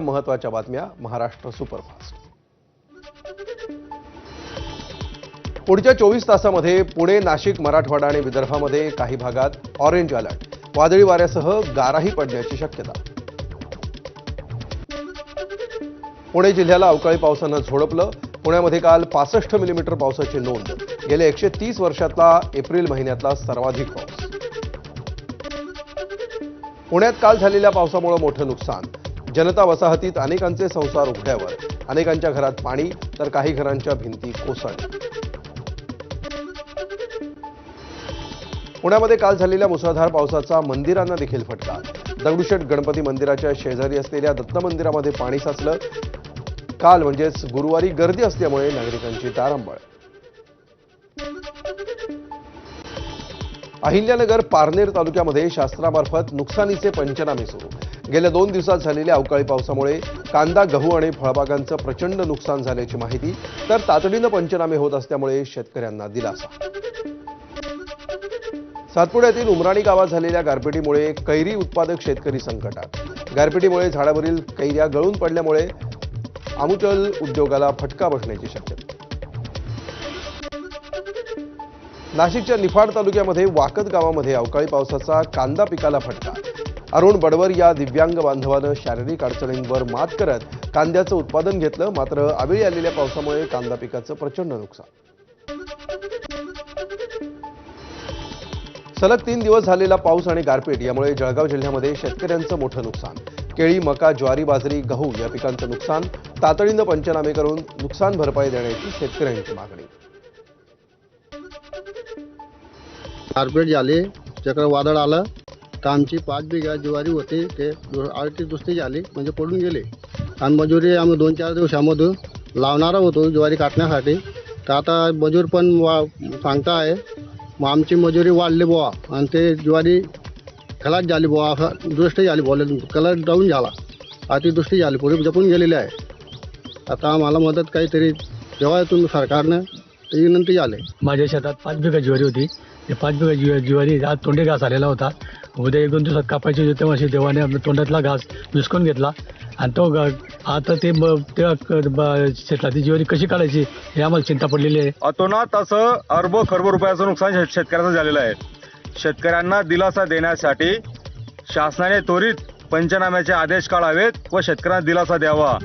महत्त्वाच्या बातम्या महाराष्ट्र सुपरफास्ट। पुढच्या 24 तासामध्ये पुणे, नाशिक, मराठवाडा आणि विदर्भामध्ये काही भागात ऑरेंज अलर्ट, वादळी वाऱ्यासह गाराही पडण्याची शक्यता। पुणे जिल्ह्याला अवकाळी पावसानं झोडपलं। पुण्यामध्ये काल 65 मिलीमीटर पावसाची नोंद, गेल्या 130 वर्षातला एप्रिल महिन्यातला सर्वाधिक पाऊस। पुण्यात काल झालेल्या पावसामुळे मोठं नुकसान, जनता वसाहतीत अनेकांचे संसार उघड्यावर, अनेकांच्या घरात पाणी तर काही घरांच्या भिंती कोसळल्या। पुण्यामध्ये काल झालेल्या मुसळधार पावसाचा मंदिरांना देखील फटका। दगडूशेठ गणपती मंदिराच्या शेजारी असलेल्या दत्त मंदिरामध्ये पाणी साचलं। काल म्हणजेच गुरुवारी गर्दी असल्यामुळे नागरिकांची तारांबळ। अहिल्यानगर पारनेर तालुक्यामध्ये शासनामार्फत नुकसानीचे पंचनामे सुरू। गेल्या 2 दिवसात झालेल्या अवकाळी पावसामुळे कांदा, गहू आणि फळबागांचं प्रचंड नुकसान झाल्याची माहिती, तर तातडीनं पंचनामे होत असल्यामुळे शेतकऱ्यांना दिलासा। सातपुड्यातील उमराणी गावात झालेल्या गारपिटीमुळे कैरी उत्पादक शेतकरी संकटात। गारपिटीमुळे झाडावरील कैऱ्या गळून पडल्यामुळे आमुचल उद्योगाला फटका बसण्याची शक्यता। नाशिकच्या निफाड तालुक्यामध्ये वाकद गावामध्ये अवकाळी पावसाचा कांदा पिकाला फटका। अरुण बडवर या दिव्यांग बांधवानं शारीरिक अडचणींवर मात करत कांद्याचं उत्पादन घेतलं, मात्र अवेळी आलेल्या पावसामुळे कांदा पिकाचं प्रचंड नुकसान। सलग 3 दिवस झालेला पाऊस आणि गारपीट यामुळे जळगाव जिल्ह्यामध्ये शेतकऱ्यांचं मोठं नुकसान। केळी, मका, ज्वारी, बाजरी, गहू या पिकांचं नुकसान, तातडीनं पंचनामे करून नुकसान भरपाई देण्याची शेतकऱ्यांची मागणी। गारपीट झाली, चक्रवादळ आलं, तर आमची 5 बिघा ज्वारी होती ते आरती दुसरी झाली, म्हणजे पडून गेले। आणि मजुरी आम्ही 2-4 दिवसामधून लावणारा होतो ज्वारी काटण्यासाठी, तर आता मजूर पण सांगता आहे, मग आमची मजुरी वाढली बुवा आणि ते ज्वारी खलास झाली बुवा, असं दृष्टी झाली बोल, कलर डाऊन झाला, अतिदृष्टी झाली, पुढे जपून गेलेली आहे। आता आम्हाला मदत काहीतरी जेव्हा तुम्ही सरकारनं ते विनंती झाली। माझ्या शेतात 5 बिघा ज्वारी होती, ते 5 बिघा ज्वारी आज तोंडे घास आलेला होता। उद्या 1-2 दिवसात कापायची होती, तेव्हा देवाने आपल्या तोंडातला घास विस्कून घेतला आणि तो आता ते शेतातली ज्वारी कशी काढायची हे आम्हाला चिंता पडलेली आहे। अतोनात असं अरबो खरबो रुपयाचं नुकसान शेतकऱ्याचं झालेलं आहे। शेतकऱ्यांना दिलासा देण्यासाठी शासनाने त्वरित पंचनाम्याचे आदेश काढावेत व शेतकऱ्यांना दिलासा द्यावा।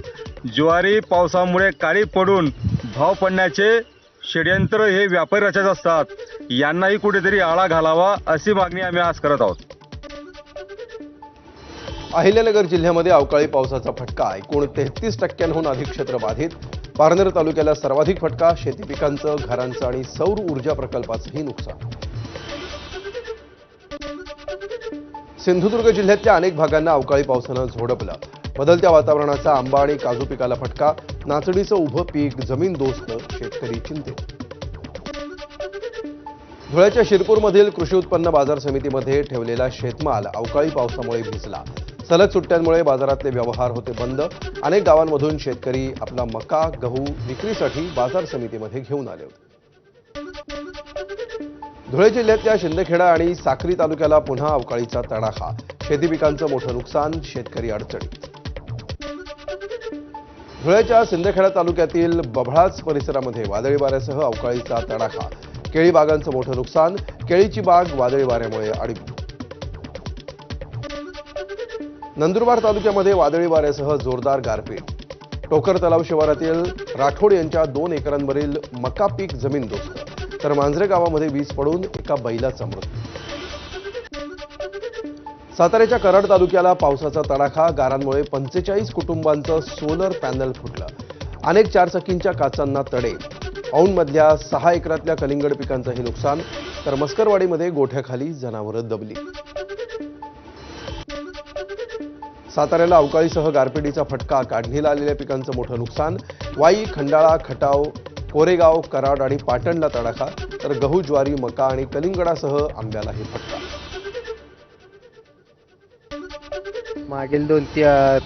ज्वारी पावसामुळे काळी पडून भाव पडण्याचे षड्यंत्र हे व्यापारी रचत असतात, यांनाही कुठेतरी आळा घालावा अशी मागणी आम्ही आज करत आहोत। अहिल्यानगर जिल्ह्यामध्ये अवकाळी पावसाचा फटका, एकूण 33% अधिक क्षेत्र बाधित। पारनेर तालुक्याला सर्वाधिक फटका, शेती पिकांचं, घरांचं आणि सौर ऊर्जा प्रकल्पाचंही नुकसान। सिंधुदुर्ग जिल्ह्यातल्या अनेक भागांना अवकाळी पावसानं झोडपलं। बदलत्या वातावरणाचा आंबा आणि काजू पिकाला फटका, नाचणीचं उभं पीक जमीनदोस्त, शेतकरी चिंतेत। धुळ्याच्या शिरपूरमधील कृषी उत्पन्न बाजार समितीमध्ये ठेवलेला शेतमाल अवकाळी पावसामुळे भिजला। सलग सुट्ट्यांमुळे बाजारातले व्यवहार होते बंद। अनेक गावांमधून शेतकरी आपला मका, गहू विक्रीसाठी बाजार समितीमध्ये घेऊन आले होते। धुळे जिल्ह्यातल्या शिंदखेडा आणि साक्री तालुक्याला पुन्हा अवकाळीचा तडाखा, शेती पिकांचं मोठं नुकसान, शेतकरी अडचणीत। धुळ्याच्या शिंदखेडा तालुक्यातील बभळाच परिसरामध्ये वादळी वाऱ्यासह अवकाळीचा तडाखा, केळी बागांचं मोठं नुकसान, केळीची बाग वादळी वाऱ्यामुळे आडवी। नंदुरबार तालुक्यामध्ये वादळी वाऱ्यासह जोरदार गारपीट, टोकर तलाव शिवारातील राठोड यांच्या 2 एकरांवरील मका पीक जमीनदोस्त, तर मांजरे गावामध्ये वीज पडून एका बैलाचा मृत्यू। साताऱ्याच्या कराड तालुक्याला पावसाचा तडाखा, गारांमुळे 45 कुटुंबांचं सोलर पॅनल फुटलं, अनेक 4 चाकींच्या काचांना तडे। औंधमधल्या 6 एकरातल्या कलिंगड पिकांचंही नुकसान, तर मस्करवाडीमध्ये गोठ्याखाली जनावरं दबली। साताऱ्याला अवकाळीसह गारपिटीचा फटका, काढणीला आलेल्या पिकांचं मोठं नुकसान, वाई, खंडाळा, खटाव, कोरेगाव, कराड आणि पाटणला तडाखा, तर गहू, ज्वारी, मका आणि कलिंगडासह आंब्यालाही फटका। मागील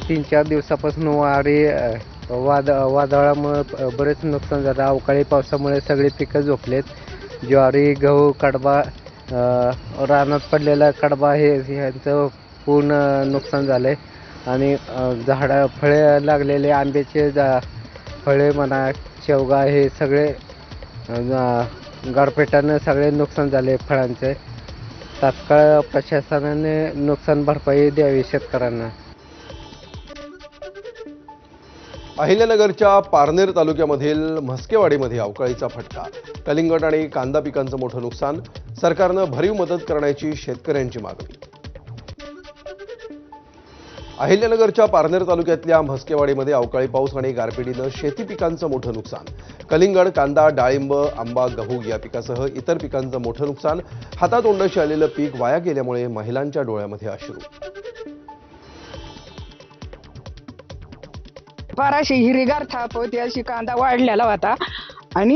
3-4 दिवसापासून वादळामुळे बरेच नुकसान झालं। अवकाळी पावसामुळे सगळे पिकं झोपलेत। ज्वारी, गहू, कडबा, रानात पडलेला कडबा हे ह्यांचं पूर्ण नुकसान झालंय। आणि झाडं फळे लागलेले आंब्याचे फळे म्हणा, शेवगा हे सगळे गारपिटानं सगळे नुकसान झाले फळांचे. तात्काळ प्रशासनाने नुकसान भरपाई द्यावी शेतकऱ्यांना. अहिल्यानगरच्या पारनेर तालुक्यामधील म्हस्केवाडीमध्ये अवकाळीचा फटका. कलिंगड आणि कांदा पिकांचं मोठं नुकसान. सरकारनं भरीव मदत करण्याची शेतकऱ्यांची मागणी. अहिल्यानगरच्या पारनेर तालुक्यातल्या म्हस्केवाडीमध्ये अवकाळी पाऊस आणि गारपिटीनं शेती पिकांचं मोठं नुकसान. कलिंगड, कांदा, डाळिंब, आंबा, गहू या पिकासह इतर पिकांचं मोठं नुकसान. हातातोंडाशी आलेलं पीक वाया गेल्यामुळे महिलांच्या डोळ्यामध्ये अश्रू. फाराशी हिरवीगार थाप होती, अशी कांदा वाढलेला होता आणि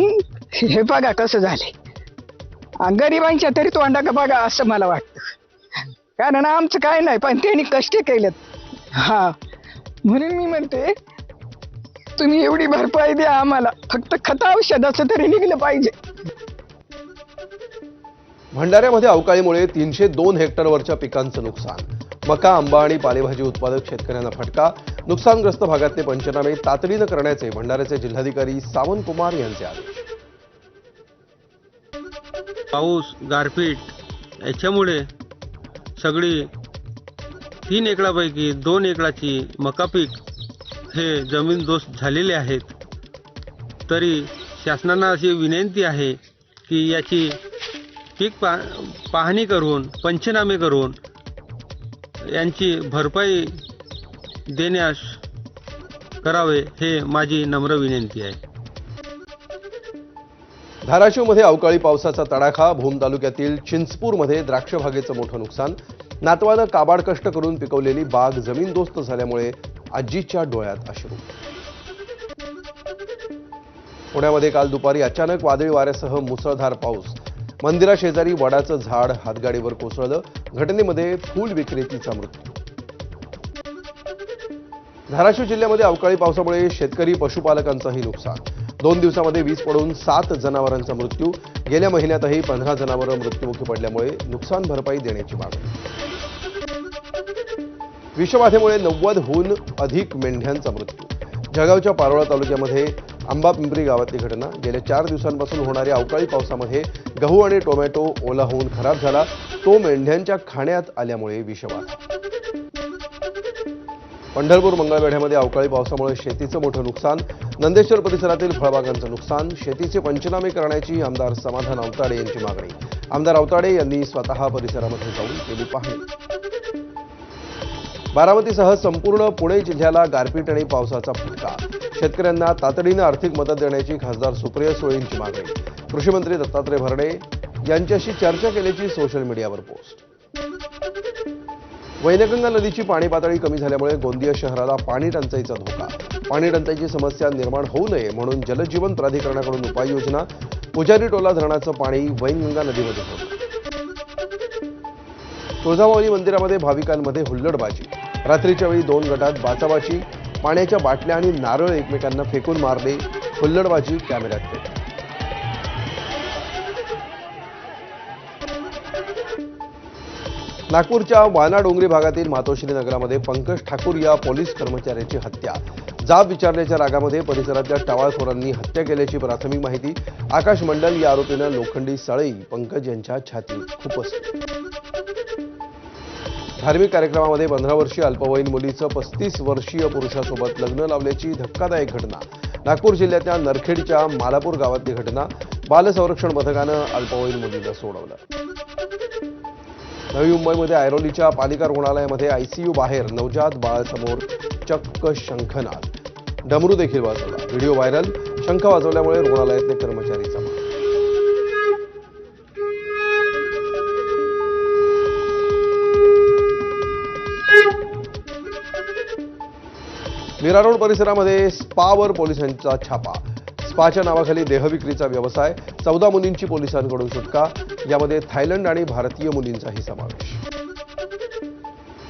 हे बघा कसं झाले. गरिबांच्या तरी तोंडा का बघा असं मला वाटतं. कारण आमचं काय नाही, पण त्यांनी कष्ट केलेत. हा, म्हणून मी म्हणते तुम्ही एवढी भरपाई द्या आम्हाला. फक्त खत औषधाचं तरी निघलं पाहिजे. भंडाऱ्यामध्ये अवकाळीमुळे 302 हेक्टरवरच्या पिकांचं नुकसान. मका, आंबा आणि पालेभाजी उत्पादक शेतकऱ्यांना फटका. नुकसानग्रस्त भागातले पंचनामे तातडीनं करण्याचे भंडाऱ्याचे जिल्हाधिकारी सावंत कुमार यांचे आदेश. पाऊस, गारपीट याच्यामुळे सगळी 3 एकरापैकी 2 एकराची मका पीक हे जमीनदोस्त झालेले आहेत. तरी शासनाला अशी विनंती आहे की याची पीक पाहणी करून, पंचनामे करून यांची भरपाई देण्यास करावे, हे माझी नम्र विनंती आहे. धाराशिवमध्ये अवकाळी पावसाचा तडाखा. भूम तालुक्यातील चिंचपूरमध्ये द्राक्ष बागेचं मोठं नुकसान. नातवानं काबाड कष्ट करून पिकवलेली बाग जमीनदोस्त झाल्यामुळे आजीच्या डोळ्यात अश्रू. पुण्यामध्ये काल दुपारी अचानक वादळी वाऱ्यासह मुसळधार पाऊस. मंदिराशेजारी वडाचं झाड हातगाडीवर कोसळलं. घटनेमध्ये फूल विक्रेतीचा मृत्यू. धाराशिव जिल्ह्यामध्ये अवकाळी पावसामुळे शेतकरी पशुपालकांचंही नुकसान. 2 दिवसामध्ये वीज पडून 7 जनावरांचा मृत्यू. गेल्या महिन्यातही 15 जनावरं मृत्युमुखी पडल्यामुळे नुकसान भरपाई देण्याची मागणी. विषबाधेमुळे 90हून अधिक मेंढ्यांचा मृत्यू. जळगावच्या पारोळा तालुक्यामध्ये आंबापिंपरी गावातली घटना. गेल्या 4 दिवसांपासून होणाऱ्या अवकाळी पावसामध्ये गहू आणि टोमॅटो ओला होऊन खराब झाला. तो मेंढ्यांच्या खाण्यात आल्यामुळे विषबाधा. पंढरपूर मंगळवेढ्यामध्ये अवकाळी पावसामुळे शेतीचं मोठं नुकसान. नंदेश्वर परिसरातील फळबागांचं नुकसान. शेतीचे पंचनामे करण्याची आमदार समाधान आवताडे यांची मागणी. आमदार आवताडे यांनी स्वतः परिसरामध्ये जाऊन केली पाहणी. बारामतीसह संपूर्ण पुणे जिल्ह्याला गारपीट आणि पावसाचा फटका. शेतकऱ्यांना तातडीनं आर्थिक मदत देण्याची खासदार सुप्रिया सुळेंची मागणी. कृषीमंत्री दत्तात्रय भरणे यांच्याशी चर्चा केल्याची सोशल मीडियावर पोस्ट. वैनगंगा नदीची पाणी पातळी कमी झाल्यामुळे गोंदिया शहराला पाणी टंचाईचा धोका. पाणी टंचाईची समस्या निर्माण होऊ नये म्हणून जलजीवन प्राधिकरणाकडून उपाययोजना. पुजारी टोला धरणाचं पाणी वैनगंगा नदीमध्ये सोडलं. तुळजाभवानी मंदिरामध्ये भाविकांमध्ये हुल्लडबाजी. रात्रीच्या वेळी 2 गटात बाचाबाची. पाण्याच्या बाटल्या आणि नारळ एकमेकांना फेकून मारले. हुल्लडबाजी कॅमेऱ्यात कैद. नागपूरच्या वाना डोंगरी भागातील मातोश्री नगरामध्ये पंकज ठाकूर या पोलीस कर्मचाऱ्याची हत्या. जाब विचारण्याच्या रागामध्ये परिसरातल्या टवाळखोरांनी हत्या केल्याची प्राथमिक माहिती. आकाश मंडल या आरोपीनं लोखंडी सळई पंकज यांच्या छातीत खुपसली. धार्मिक कार्यक्रमामध्ये 15 वर्षीय अल्पवयीन मुलीचं 35 वर्षीय पुरुषासोबत लग्न लावल्याची धक्कादायक घटना. नागपूर जिल्ह्यातल्या नरखेडच्या मालापूर गावातली घटना. बालसंरक्षण पथकानं अल्पवयीन मुलीला सोडवलं. नवी मुंबईमध्ये ऐरोलीच्या पालिका रुग्णालयामध्ये आयसीयू बाहेर नवजात बाळासमोर चक्क शंखनाद. डमरू देखील वाजवला. Video viral. शंख वाजवल्यामुळे रुग्णालयातले कर्मचारी जमा. मीरा रोड परिसरामध्ये स्पावर पोलिसांचा छापा. स्पाच्या नावाखाली देहविक्रीचा व्यवसाय. 14 मुलींची पोलिसांकडून सुटका. यामध्ये थायलंड आणि भारतीय मुलींचाही समावेश.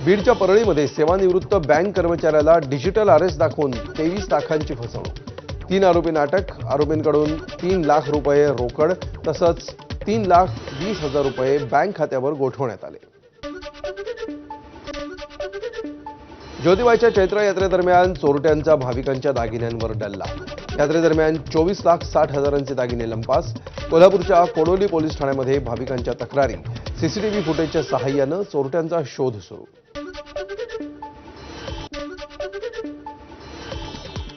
बीडच्या परळीमध्ये सेवानिवृत्त बँक कर्मचाऱ्याला डिजिटल अरेस्ट दाखवून 23 लाखांची फसवणूक. 3 आरोपी अटक. आरोपींकडून 3 लाख रुपये रोकड तसंच 3,20,000 रुपये बँक खात्यावर गोठवण्यात आले. ज्योतिबाच्या चैत्र यात्रेदरम्यान चोरट्यांचा भाविकांच्या दागिन्यांवर डल्ला. यात्रेदरम्यान 24,60,000चे दागिने लंपास. कोल्हापूरच्या कोडोली पोलीस ठाण्यामध्ये भाविकांच्या तक्रारी. सीसीटीव्ही फुटेजच्या सहाय्यानं चोरट्यांचा शोध सुरू.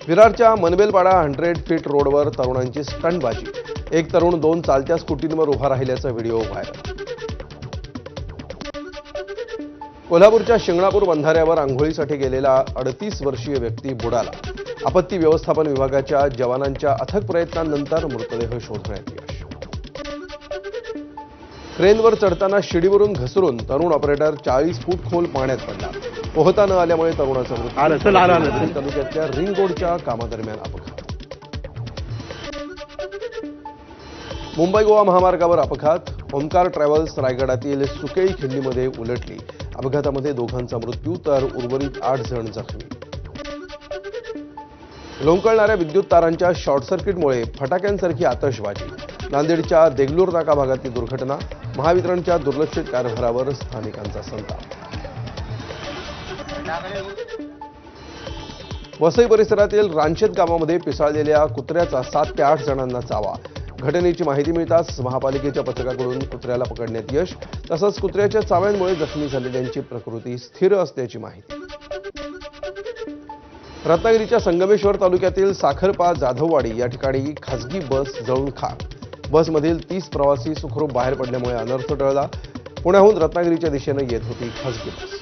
विरारच्या मनबेलपाडा 100 फीट रोडवर तरुणांची स्टंटबाजी. एक तरुण 2 चालत्या स्कूटींवर उभा राहिल्याचा व्हिडिओ व्हायरल. कोल्हापूरच्या शिंगणापूर बंधाऱ्यावर आंघोळीसाठी गेलेला 38 वर्षीय व्यक्ती बुडाला. आपत्ती व्यवस्थापन विभागाच्या जवानांच्या अथक प्रयत्नांनंतर मृतदेह शोधण्यात यश. क्रेनवर चढताना शिडीवरून घसरून तरुण ऑपरेटर 40 फूट खोल पाण्यात पडला. पोहता न आल्यामुळे तरुणाचा मृत्यू. तालुक्यातल्या रिंग रोडच्या कामादरम्यान अपघात. मुंबई गोवा महामार्गावर अपघात. ओमकार ट्रॅव्हल्स रायगडातील सुकेळी खिंडीमध्ये उलटली. अपघातामध्ये दोघांचा मृत्यू तर उर्वरित 8 जण जखमी. लोंबकळणाऱ्या विद्युत तारांच्या शॉर्ट सर्किटमुळे फटाक्यांसारखी आतषबाजी. नांदेडच्या देगलूर नाका भागातील दुर्घटना. महावितरणच्या दुर्लक्षित कारभारावर स्थानिकांचा संताप. वसई परिसरातील रांचेत गावामध्ये पिसाळलेल्या कुत्र्याचा 7 ते 8 जणांना चावा. घटनेची माहिती मिळताच महापालिकेच्या पथकाकडून कुत्र्याला पकडण्यात यश. तसंच कुत्र्याच्या चाव्यांमुळे जखमी झालेल्यांची प्रकृती स्थिर असल्याची माहिती. रत्नागिरीच्या संगमेश्वर तालुक्यातील साखरपा जाधववाडी या ठिकाणी खासगी बस जळून खाक. बसमधील 30 प्रवासी सुखरूप बाहेर पडल्यामुळे अनर्थ टळला. पुण्याहून रत्नागिरीच्या दिशेने येत होती खासगी बस.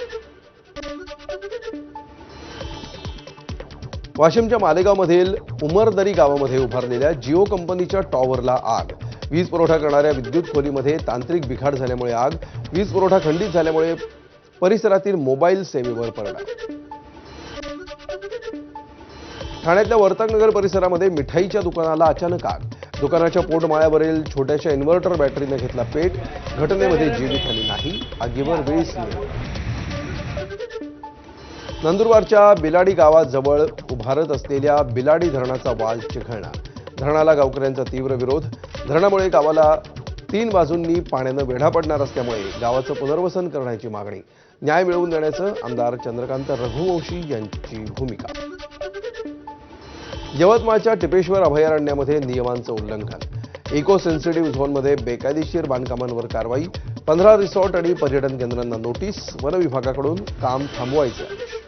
वाशिमच्या मालेगावमधील उमरदरी गावामध्ये उभारलेल्या जिओ कंपनीच्या टॉवरला आग. वीज पुरवठा करणाऱ्या विद्युत खोलीमध्ये तांत्रिक बिघाड झाल्यामुळे आग. वीज पुरवठा खंडित झाल्यामुळे परिसरातील मोबाईल सेवेवर परिणाम. ठाण्यातल्या वर्तकनगर परिसरामध्ये मिठाईच्या दुकानाला अचानक आग. दुकानाच्या पोटमाळ्यावरील छोट्याशा इन्व्हर्टर बॅटरीने घेतला पेट. घटनेमध्ये जीवितहानी नाही. आगीवर वेळीच नियंत्रण. नंदुरबारच्या बिलाडी गावाजवळ उभारत असलेल्या बिलाडी धरणाचा वाल चिघळला. धरणाला गावकऱ्यांचा तीव्र विरोध. धरणामुळे गावाला 3 बाजूंनी पाण्यानं वेढा पडणार असल्यामुळे गावाचं पुनर्वसन करण्याची मागणी. न्याय मिळवून देण्याचं आमदार चंद्रकांत रघुवंशी यांची भूमिका. यवतमाळच्या टिपेश्वर अभयारण्यामध्ये नियमांचं उल्लंघन. इको सेन्सिटिव्ह झोनमध्ये बेकायदेशीर बांधकामांवर कारवाई. 15 रिसॉर्ट आणि पर्यटन केंद्रांना नोटीस. वन विभागाकडून काम थांबवायचे आदेश.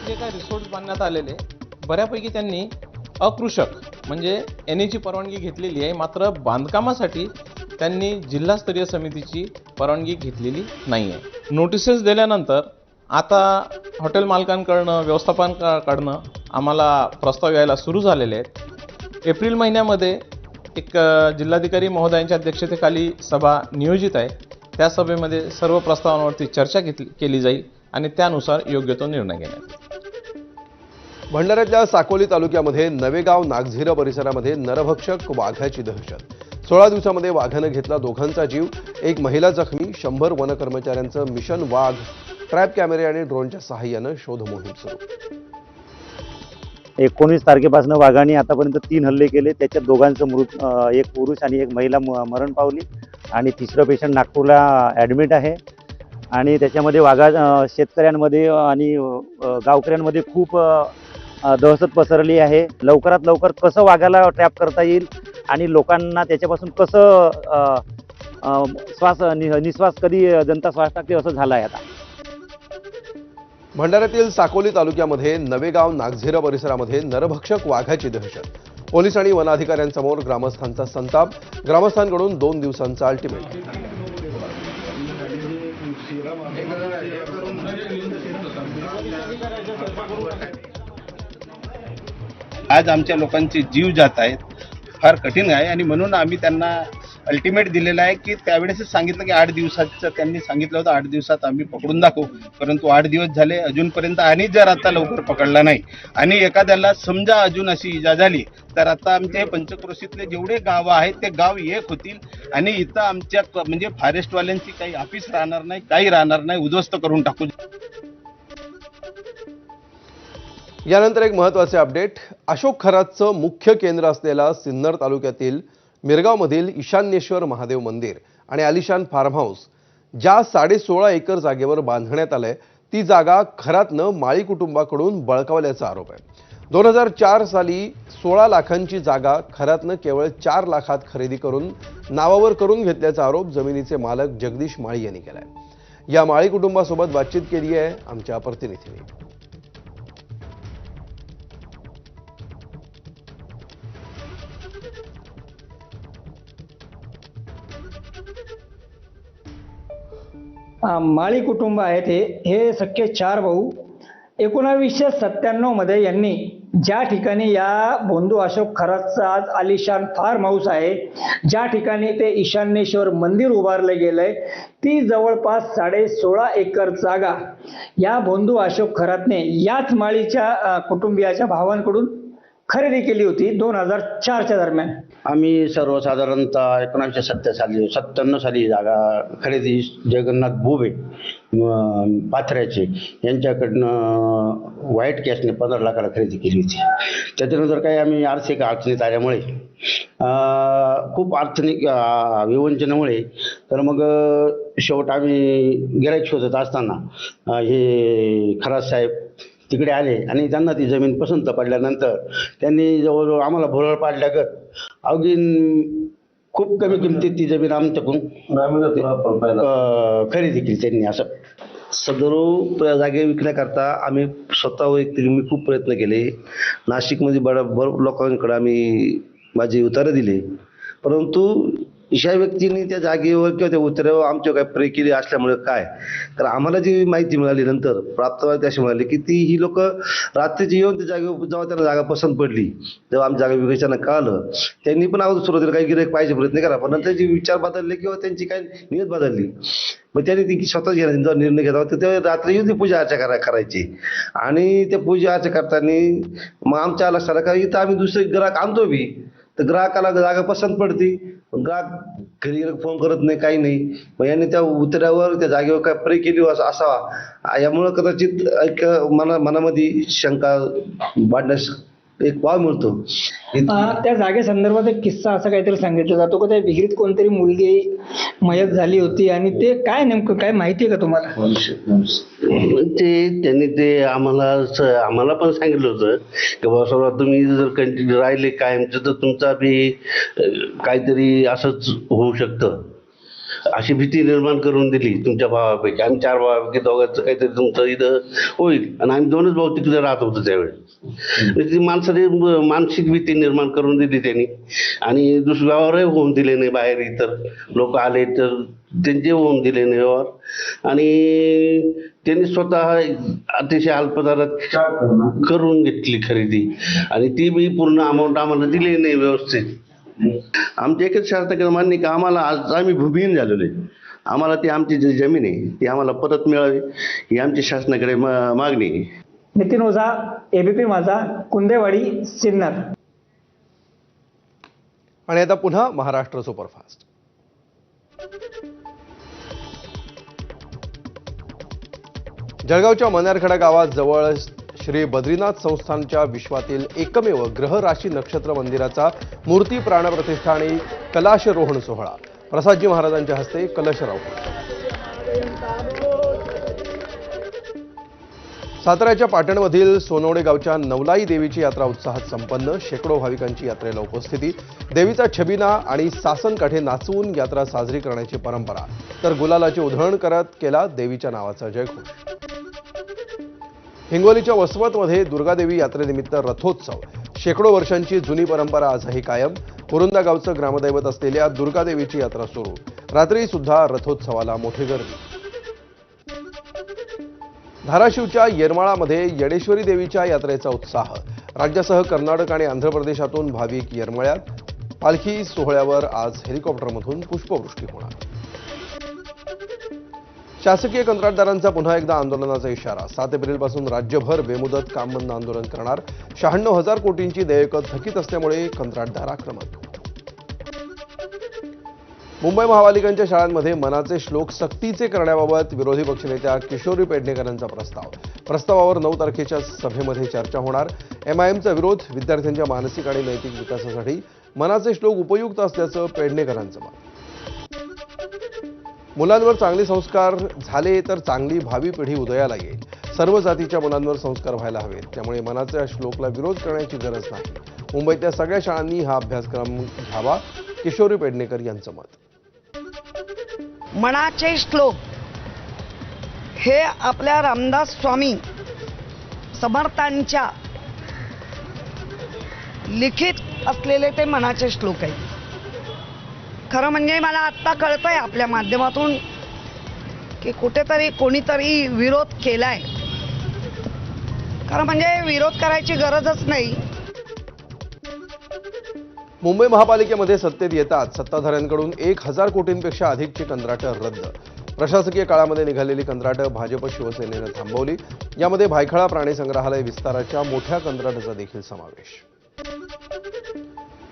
जे काय रिसॉर्ट्स बांधण्यात आलेले बऱ्यापैकी त्यांनी अकृषक म्हणजे एनएची परवानगी घेतलेली आहे. मात्र बांधकामासाठी त्यांनी जिल्हास्तरीय समितीची परवानगी घेतलेली नाही आहे. नोटिसेस दिल्यानंतर आता हॉटेल मालकांकडनं व्यवस्थापनाकडनं आम्हाला प्रस्ताव यायला सुरू झालेले आहेत. एप्रिल महिन्यामध्ये एक जिल्हाधिकारी महोदयांच्या अध्यक्षतेखाली सभा नियोजित आहे. त्या सभेमध्ये सर्व प्रस्तावांवरती चर्चा केली जाईल आणि त्यानुसार योग्य तो निर्णय घेण्यात येईल. भंडाऱ्यातल्या साकोली तालुक्यामध्ये नवेगाव नागझिरा परिसरामध्ये नरभक्षक वाघाची दहशत. 16 दिवसामध्ये वाघानं घेतला दोघांचा जीव. एक महिला जखमी. 100 वन कर्मचाऱ्यांचं मिशन वाघ ट्रॅप कॅमेरे आणि ड्रोनच्या सहाय्यानं शोध मोहीम सुरू. 19 तारखेपासून वाघाने आतापर्यंत 3 हल्ले केले. त्याच्यात दोघांचं एक पुरुष आणि एक महिला मरण पावली आणि तिसरं पेशंट नागपूरला ॲडमिट आहे. आणि त्याच्यामध्ये शेतकऱ्यांमध्ये आणि गावकऱ्यांमध्ये खूप दहशत पसरली आहे. लवकरात लवकर कसं वाघाला ट्रॅप करता येईल आणि लोकांना त्याच्यापासून कसं निश्वास कधी जनता श्वास टाकते असं झालं आहे आता. भंडाऱ्यातील साकोली तालुक्यामध्ये नवेगाव नागझिरा परिसरामध्ये नरभक्षक वाघाची दहशत. पोलीस आणि वन अधिकाऱ्यांसमोर ग्रामस्थांचा संताप. ग्रामस्थांकडून 2 दिवसांचा अल्टिमेट. आज आमच्या लोकांचे जीव जात आहेत. फार कठीण आहे आणि म्हणून आम्ही त्यांना अल्टिमेट दिलेला आहे की त्यावेळेसच सांगितलं की 8 दिवसाचं त्यांनी सांगितलं होतं 8 दिवसात आम्ही पकडून दाखवू. परंतु 8 दिवस झाले अजूनपर्यंत. आणि जर आता लवकर पकडला नाही आणि एखाद्याला समजा अजून अशी इजा झाली तर आता आमच्या पंचक्रोशीतले जेवढे गावं आहेत ते गाव एक होतील आणि इथं आमच्या म्हणजे फॉरेस्टवाल्यांची काही ऑफिस राहणार नाही, काही राहणार नाही, उद्ध्वस्त करून टाकू. यानंतर एक महत्त्वाचे अपडेट. अशोक खरातचं मुख्य केंद्र असलेला सिन्नर तालुक्यातील मिरगावमधील ईशान्येश्वर महादेव मंदिर आणि आलिशान फार्म हाऊस ज्या 16.5 एकर जागेवर बांधण्यात आलंय ती जागा खरातनं माळी कुटुंबाकडून बळकावल्याचा आरोप आहे. 2004 साली 16 लाखांची जागा खरातनं केवळ 4 लाखात खरेदी करून नावावर करून घेतल्याचा आरोप जमिनीचे मालक जगदीश माळी यांनी केलाय. या माळी कुटुंबासोबत बातचीत केली आहे आमच्या प्रतिनिधींनी. माळी कुटुंब आहेत हे सख्खे 4 भाऊ. 1997 मध्ये यांनी ज्या ठिकाणी या बोंधू अशोक खरातचा आज आलिशान फार्म हाऊस आहे, ज्या ठिकाणी ते ईशान्येश्वर मंदिर उभारले गेलंय, ती जवळपास 16.5 एकर जागा या बोंधू अशोक खरातने याच माळीच्या कुटुंबियाच्या भावांकडून खरेदी केली होती 2004च्या दरम्यान. आम्ही सर्वसाधारणतः 1997 साली जागा खरेदी जगन्नाथ बोबे पाथऱ्याचे यांच्याकडनं व्हाईट कॅशने 15 लाखाला खरेदी केली होती. त्याच्यानंतर काही आम्ही आर्थिक अडचणीत आल्यामुळे खूप आर्थिक विवंचनेमुळे तर मग शेवट आम्ही गिऱ्हाईक शोधत असताना हे खरात साहेब तिकडे आले आणि त्यांना ती जमीन पसंत पडल्यानंतर त्यांनी जवळजवळ आम्हाला भुरळ पाडल्यागत अवघी खूप कमी किमतीत ती जमीन आमच्याकडून खरेदी केली त्यांनी. असं सदर जागे विकण्याकरता आम्ही स्वतः वैयक्तिक मी खूप प्रयत्न केले. नाशिकमध्ये बरोबर लोकांकडे आम्ही माझे उतारे दिले, परंतु अशा व्यक्तींनी त्या जागेवर किंवा त्या उतऱ्यावर आमच्या काय प्रयोग केली असल्यामुळे काय तर आम्हाला जी माहिती मिळाली नंतर प्राप्त माहिती अशी मिळाली की ही लोक रात्रीची येऊन त्या जागेवर जेव्हा त्यांना जागा पसंत पडली, जेव्हा आमच्या जागा विकायच्यानं कळालं, त्यांनी पण अगोदर सुरुवातीला काही गिऱ्हाईक पाहिजे प्रयत्न करा, पण नंतर जे विचार बदलले किंवा त्यांची काही नियत बदलली, मग त्यांनी ती स्वतःच घेण्याचा निर्णय घेतला. तर ते रात्री येऊन ती पूजा अर्चा करायची आणि त्या पूजा अर्चा करताना मग आमच्या लक्षात आलं का इथं आम्ही दुसरे ग्राहक आणतो बी तर ग्राहकाला जागा पसंत पडते, ग्राहक घरी फोन करत नाही, काही नाही. मग यांनी त्या उतऱ्यावर त्या जागेवर काय प्रयोग केली असावा यामुळं कदाचित एक मनामध्ये शंका वाढण्यास एक वाव मिळतो. त्या जागेसंदर्भात एक किस्सा असा काहीतरी सांगितला जातो का त्या विहिरीत कोणतरी मुलगी मयत झाली होती आणि ते काय नेमकं काय माहिती आहे का तुम्हाला? त्यांनी ते आम्हाला पण सांगितलं होतं की बाबा सर्व तुम्ही जर कंटिन्यू राहिले कायमचं तर तुमचा बी काहीतरी असंच होऊ शकतं अशी भीती निर्माण करून दिली तुमच्या भावापैकी. आम्ही 4 भावापैकी दोघांचं काहीतरी तुमचं इथं होईल आणि आम्ही 2च भाऊ तिकडे राहत होतो त्यावेळेस. ती माणसाने मानसिक भीती निर्माण करून दिली त्यांनी आणि दुसरं व्यवहारही होऊन दिले नाही. बाहेर इतर लोक आले तर त्यांचे होऊन दिले नाही व्यवहार आणि त्यांनी स्वतः अतिशय अल्पदरात करून घेतली खरेदी आणि ती बी पूर्ण अमाऊंट आम्हाला दिली नाही व्यवस्थित. आमच्या एकच शासनाकडे मान्य की आम्हाला आज आम्ही भूमिहीन झालेलो आहे, आम्हाला ती आमची जी जमीन आहे ती आम्हाला परत मिळावी ही आमची शासनाकडे मागणी आहे. नितीन ओझा, एबीपी माझा, कुंदेवाडी, सिन्नर. आणि आता पुन्हा महाराष्ट्र सुपरफास्ट. जळगावच्या मन्यारखेडा गावात जवळ श्री बद्रीनाथ संस्थानच्या विश्वातील एकमेव ग्रह राशी नक्षत्र मंदिराचा मूर्ती प्राणप्रतिष्ठा आणि कलाशरोहण सोहळा प्रसादजी महाराजांच्या हस्ते कलशरोहण. साताऱ्याच्या पाटणमधील सोनवडे गावच्या नवलाई देवीची यात्रा उत्साहात संपन्न. शेकडो भाविकांची यात्रेला उपस्थिती. देवीचा छबिना आणि सासनकाठे नाचवून यात्रा साजरी करण्याची परंपरा तर गुलालाची उधळण करत केला देवीच्या नावाचा जयघोष. हिंगोलीच्या वसमतमध्ये दुर्गादेवी यात्रेनिमित्त रथोत्सव. शेकडो वर्षांची जुनी परंपरा आजही कायम. कुरुंदा गावचं ग्रामदैवत असलेल्या दुर्गादेवीची यात्रा सुरू. रात्री सुद्धा रथोत्सवाला मोठी गर्दी. धाराशिवच्या येरमाळामध्ये येडेश्वरी देवीच्या यात्रेचा उत्साह. राज्यासह कर्नाटक आणि आंध्र प्रदेशातून भाविक येरमाळ्यात. पालखी सोहळ्यावर आज हेलिकॉप्टरमधून पुष्पवृष्टी होणार. शासकीय कंत्राटदारांचा पुन्हा एकदा आंदोलनाचा इशारा. 7 एप्रिलपासून राज्यभर बेमुदत काम बंद आंदोलन करणार. 96,000 कोटींची देयकं थकीत असल्यामुळे कंत्राटदार आक्रमक. मुंबई महापालिकांच्या शाळांमध्ये मनाचे श्लोक सक्तीचे करण्याबाबत विरोधी पक्षनेत्या किशोरी पेडणेकरांचा प्रस्तावावर 9 तारखेच्या सभेमध्ये चर्चा होणार. MIMचा विरोध. विद्यार्थ्यांच्या मानसिक आणि नैतिक विकासासाठी मनाचे श्लोक उपयुक्त असल्याचं पेडणेकरांचं मत. मुलांवर चांगले संस्कार झाले तर चांगली भावी पिढी उदयाला येईल. सर्व जातीच्या मुलांवर संस्कार व्हायला हवेत. त्यामुळे मनाच्या श्लोकला विरोध करण्याची गरज नाही. मुंबईतल्या सगळ्या शाळांनी हा अभ्यासक्रम घ्यावा. किशोरी पेडणेकर यांचं मत. मनाचे श्लोक हे आपल्या रामदास स्वामी समर्थांच्या लिखित असलेले ते मनाचे श्लोक आहेत. खरं म्हणजे मला आत्ता कळतंय आपल्या माध्यमातून की कुठेतरी कोणीतरी विरोध केलाय. खरं म्हणजे विरोध करायची गरजच नाही. मुंबई महापालिकेमध्ये सत्तेत येताच सत्ताधाऱ्यांकडून 1000 कोटींपेक्षा अधिकची कंत्राटं रद्द. प्रशासकीय काळामध्ये निघालेली कंत्राटं भाजप शिवसेनेनं थांबवली. यामध्ये भायखळा प्राणी संग्रहालय विस्ताराच्या मोठ्या कंत्राटाचा देखील समावेश.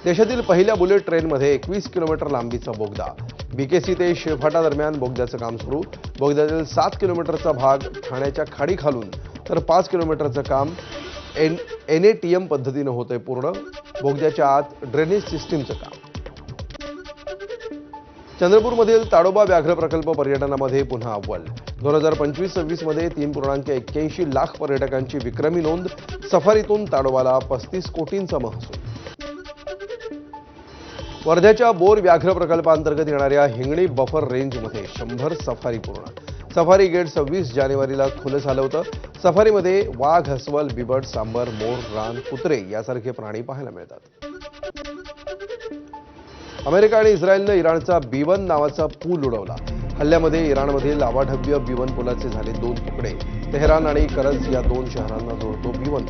देशातील पहिल्या बुलेट ट्रेनमध्ये 21 किलोमीटर लांबीचा बोगदा. बीकेसी ते शेळफाटा दरम्यान बोगद्याचं काम सुरू. बोगद्यातील 7 किलोमीटरचा भाग ठाण्याच्या खाडी खालून तर 5 किलोमीटरचं काम NATM पद्धतीनं होतंय पूर्ण. बोगद्याच्या आत ड्रेनेज सिस्टीमचं काम. चंद्रपूरमधील ताडोबा व्याघ्र प्रकल्प पर्यटनामध्ये पुन्हा अव्वल. 2025-26 मध्ये 3.81 लाख पर्यटकांची विक्रमी नोंद. सफारीतून ताडोबाला 35 कोटींचा महसूल. वर्ध्याच्या बोर व्याघ्र प्रकल्पांतर्गत येणाऱ्या हिंगणी बफर रेंजमध्ये 100 सफारी पूर्ण. सफारी गेट 26 जानेवारीला खुलं झालं होतं. सफारीमध्ये वाघ, अस्वल, बिबट, सांबर, मोर, रान, कुत्रे यासारखे प्राणी पाहायला मिळतात. अमेरिका आणि इस्रायलनं इराणचा B1 नावाचा पूल उडवला. हल्ल्यामध्ये इराणमधील अवाढव्य B1 पुलाचे झाले 2 तुकडे. तेहरान आणि करज या 2 शहरांना जोडतो B1.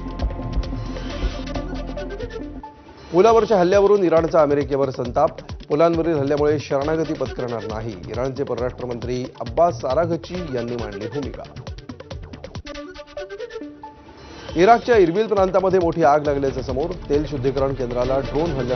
पुलावरच्या हल्ल्यावरून इराणचा अमेरिकेवर संताप. पुलांवरील हल्ल्यामुळे शरणागती पत्करणार नाही. इराणचे परराष्ट्र मंत्री अब्बास आराघची यांनी मांडली भूमिका. इराकच्या इरबिल प्रांतामध्ये मोठी आग लागल्याचं समोर. तेल शुद्धीकरण केंद्राला ड्रोन हल्ल्या